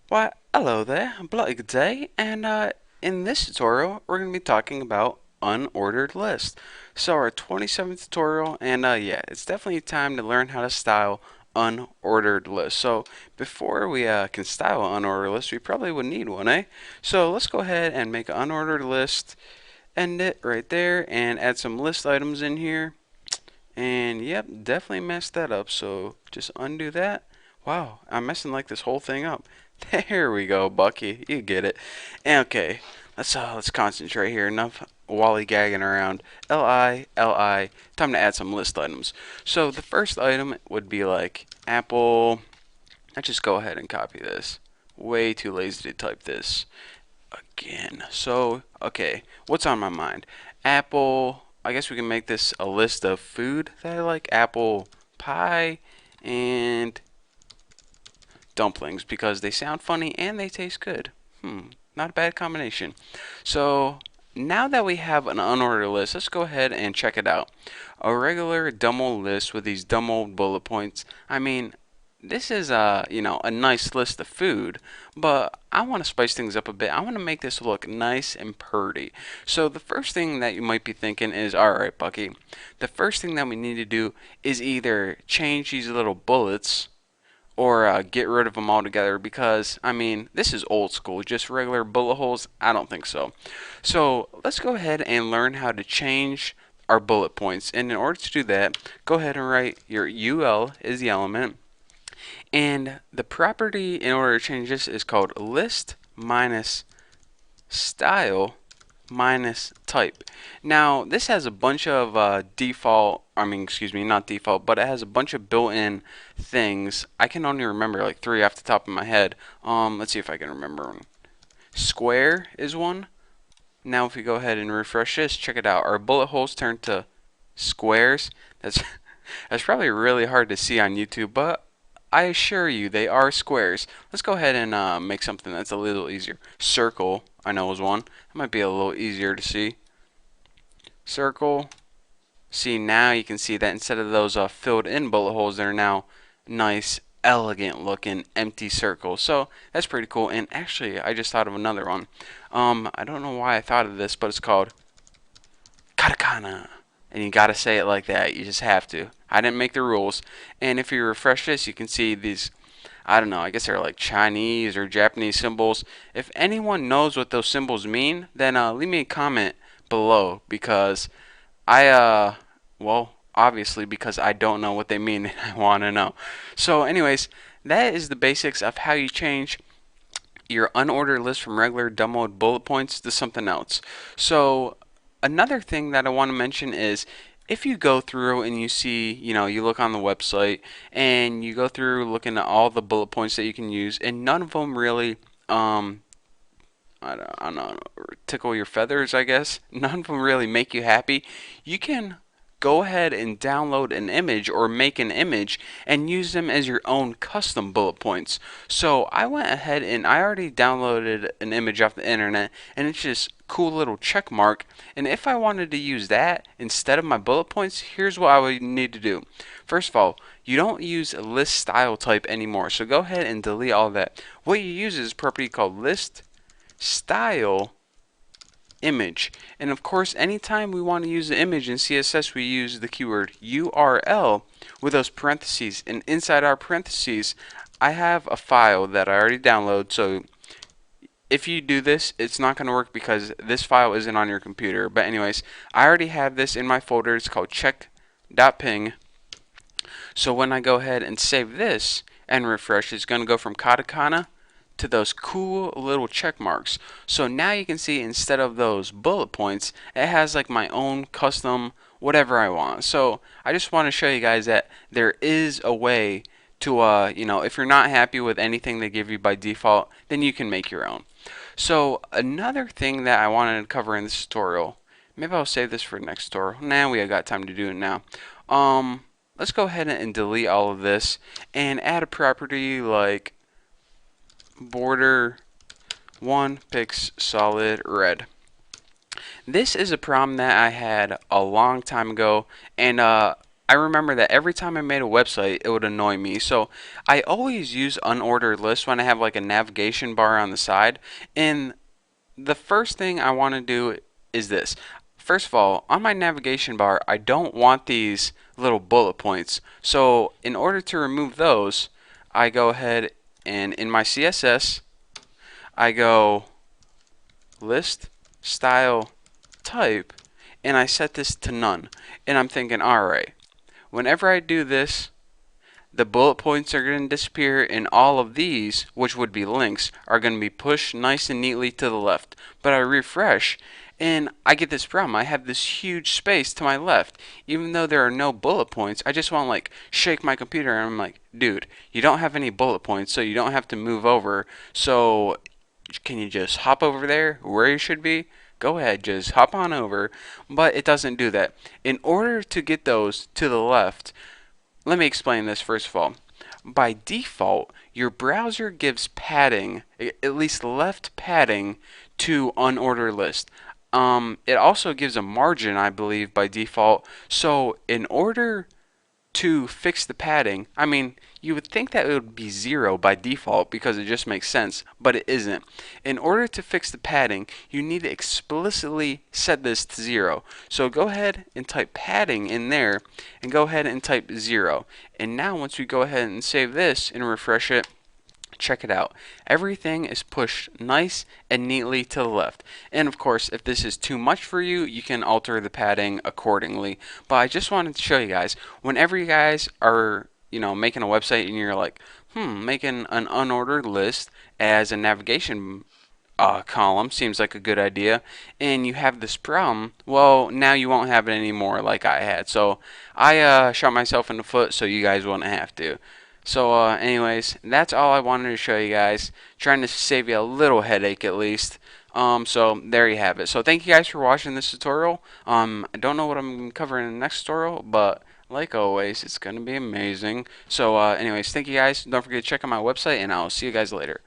Why, hello there, bloody good day, and in this tutorial, we're going to be talking about unordered lists. So our 27th tutorial, and yeah, it's definitely time to learn how to style unordered lists. So before we can style an unordered list, we probably would need one, eh? So let's go ahead and make an unordered list, end it right there, and add some list items in here. And yep, definitely messed that up. So just undo that. Wow, I'm messing like this whole thing up. There we go, Bucky. You get it. And okay, let's concentrate here. Enough Wally gagging around. Li. Time to add some list items. So the first item would be like Apple. Let's just go ahead and copy this. Way too lazy to type this again. So, okay, what's on my mind? Apple. I guess we can make this a list of food that I like. Apple pie and dumplings because they sound funny and they taste good. Not a bad combination. So, now that we have an unordered list, let's go ahead and check it out. A regular dumb old list with these dumb old bullet points. I mean, this is a nice list of food, but I want to spice things up a bit. I want to make this look nice and pretty. So the first thing that you might be thinking is, all right, Bucky, the first thing that we need to do is either change these little bullets or get rid of them altogether because, I mean, this is old school. Just regular bullet holes? I don't think so. So let's go ahead and learn how to change our bullet points. And in order to do that, go ahead and write your UL is the element. And the property in order to change this is called list minus style minus type. Now, this has a bunch of excuse me, not default, but it has a bunch of built-in things. I can only remember like three off the top of my head. Let's see if I can remember one. Square is one. Now, if we go ahead and refresh this, check it out. Our bullet holes turn to squares. That's that's probably really hard to see on YouTube, but I assure you they are squares. Let's go ahead and make something that's a little easier. Circle, I know is one. That might be a little easier to see. Circle. See, now you can see that instead of those filled in bullet holes, they're now nice, elegant looking empty circles. So that's pretty cool. And actually, I just thought of another one. I don't know why I thought of this, but it's called katakana. And you gotta say it like that. You just have to. I didn't make the rules. And if you refresh this, you can see these, I don't know, I guess they're like Chinese or Japanese symbols. If anyone knows what those symbols mean, then leave me a comment below because well, obviously because I don't know what they mean and I want to know. So, anyways, that is the basics of how you change your unordered list from regular dumb old bullet points to something else. So, another thing that I want to mention is if you go through and you see, you look on the website and you go through looking at all the bullet points that you can use, and none of them really, I don't know, tickle your feathers, I guess. None of them really make you happy. You can go ahead and download an image or make an image and use them as your own custom bullet points. So I went ahead and I already downloaded an image off the internet and it's just cool little check mark. And if I wanted to use that instead of my bullet points, here's what I would need to do. First of all, you don't use list style type anymore. So go ahead and delete all that. What you use is a property called list style image. And of course, anytime we want to use the image in CSS, we use the keyword URL with those parentheses. And inside our parentheses, I have a file that I already downloaded. So if you do this, it's not going to work because this file isn't on your computer. But anyways, I already have this in my folder. It's called check.png. So when I go ahead and save this and refresh, it's going to go from katakana to those cool little check marks. So now you can see instead of those bullet points, it has like my own custom whatever I want. So I just want to show you guys that there is a way to, if you're not happy with anything they give you by default, then you can make your own. So another thing that I wanted to cover in this tutorial, maybe I'll save this for next tutorial. Nah, we got time to do it now. Let's go ahead and delete all of this and add a property like border 1 pix solid red. This is a problem that I had a long time ago, and I remember that every time I made a website, it would annoy me. So I always use unordered lists when I have like a navigation bar on the side. And the first thing I want to do is this. First of all, on my navigation bar, I don't want these little bullet points. So in order to remove those, I go ahead and in my CSS, I go list style type and I set this to none. And I'm thinking, alright, whenever I do this, the bullet points are going to disappear and all of these, which would be links, are going to be pushed nice and neatly to the left. But I refresh and I get this problem. I have this huge space to my left. Even though there are no bullet points, I just want to like shake my computer and I'm like, dude, you don't have any bullet points, so you don't have to move over. So can you just hop over there where you should be? Go ahead, just hop on over. But it doesn't do that. In order to get those to the left, let me explain this first of all. By default, your browser gives padding, at least left padding, to unordered list. It also gives a margin, I believe, by default. So in order to fix the padding, I mean, you would think that it would be 0 by default because it just makes sense, but it isn't. In order to fix the padding, you need to explicitly set this to 0. So go ahead and type padding in there and go ahead and type 0. And now once we go ahead and save this and refresh it, check it out. Everything is pushed nice and neatly to the left. And of course, if this is too much for you, you can alter the padding accordingly. But I just wanted to show you guys, whenever you guys are, making a website and you're like, making an unordered list as a navigation column seems like a good idea, and you have this problem, well, now you won't have it anymore like I had. So I shot myself in the foot so you guys wouldn't have to. So anyways, that's all I wanted to show you guys. Trying to save you a little headache at least. So there you have it. So thank you guys for watching this tutorial. I don't know what I'm covering in the next tutorial, but like always, it's going to be amazing. So anyways, thank you guys. Don't forget to check out my website, and I'll see you guys later.